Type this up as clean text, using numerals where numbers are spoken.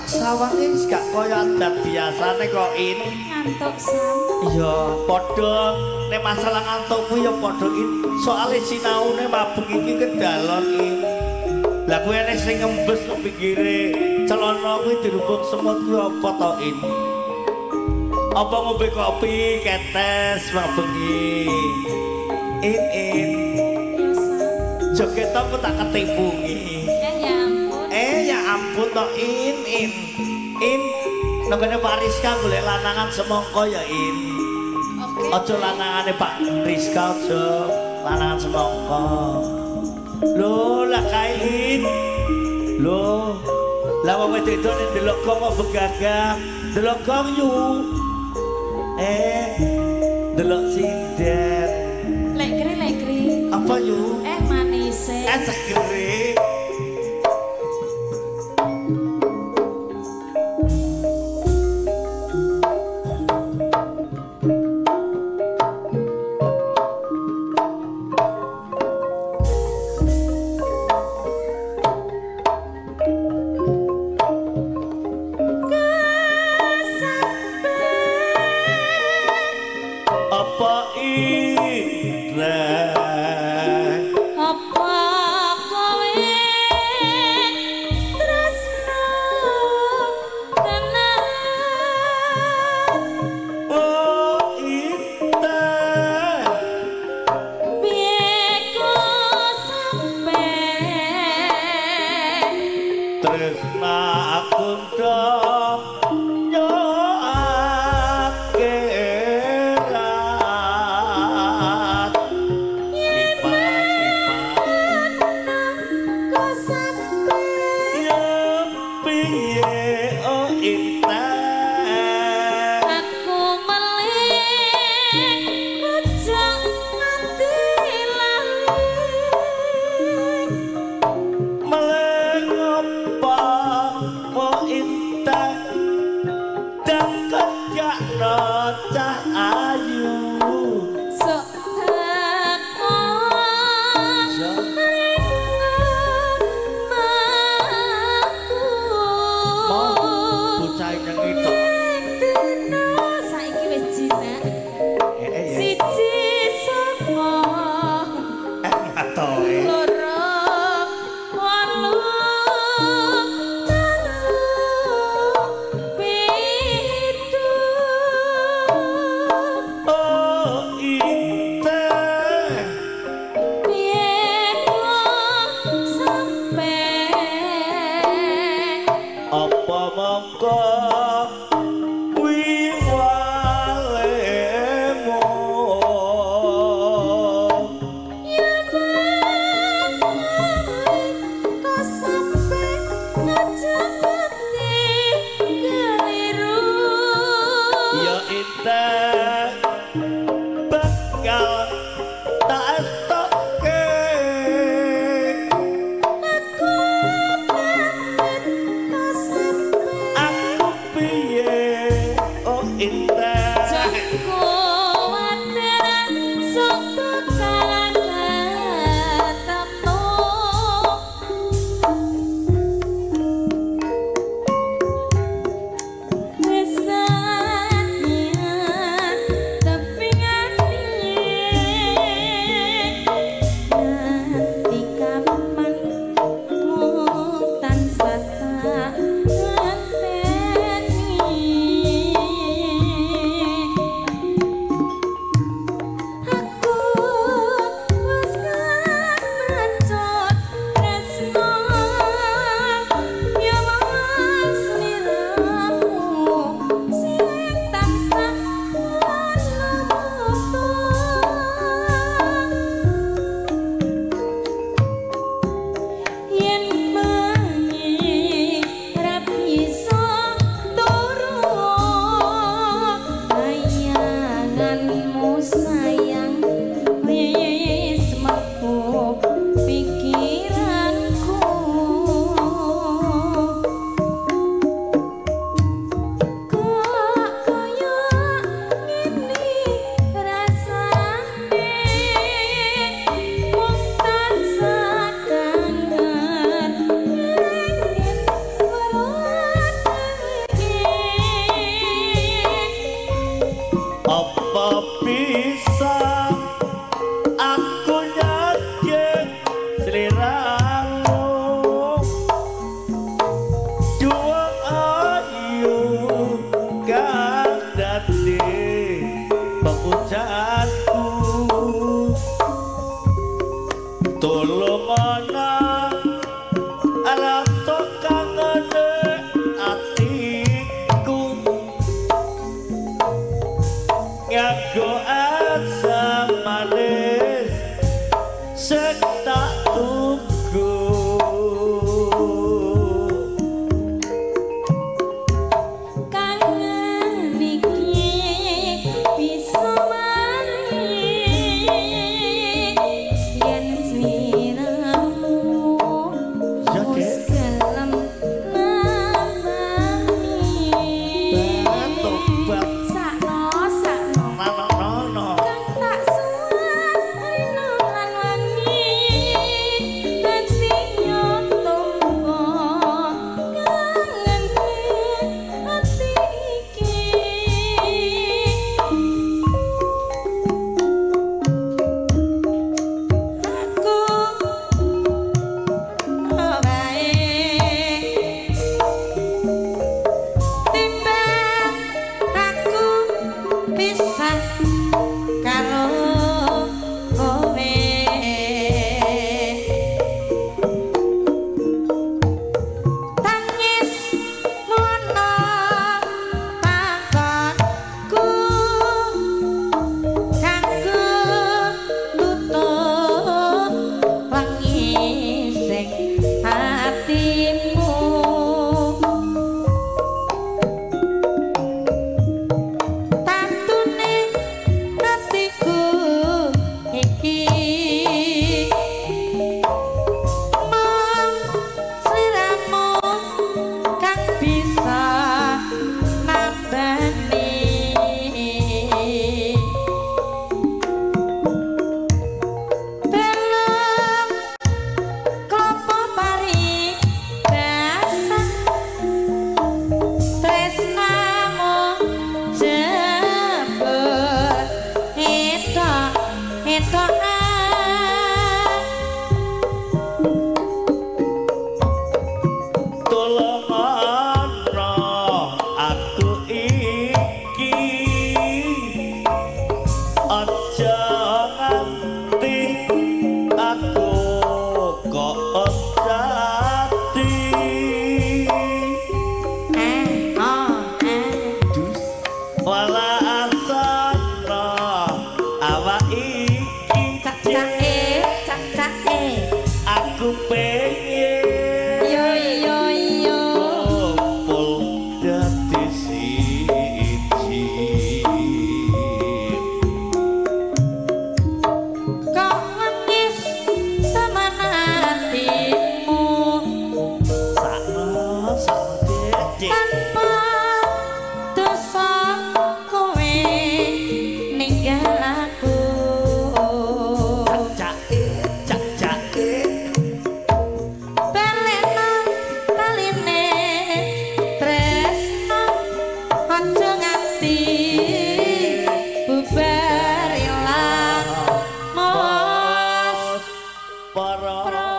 Sawange gak kaya adat biasane kok ini ngantuk Sam. Iya, padha nek masalah ngantuk kuwi ya padha soalé sinaune mabeng iki kedalon iki. Lah kuwi nek sing ngembes nang pinggire celana kuwi dirubung semut kuwi apa to ini? Apa ngombe kopi ketes mabeng iki? In. Joget aku tak ketipu iki. Ya ampun to in nggone Pak Rizka golek lanangan semangka ya in. Oke. Aja lanangane Pak Rizka aja lanangan semangka. Lho lah kae in. Lho. Lah wong wedok ndelok kok kok begagah. Delok kok yu. Delok sinden. Lekri. Apa yu? Manis. Segere. nganggo asam manis sing tak tunggu kangen iki bisa mari yen sliramu wis gelem para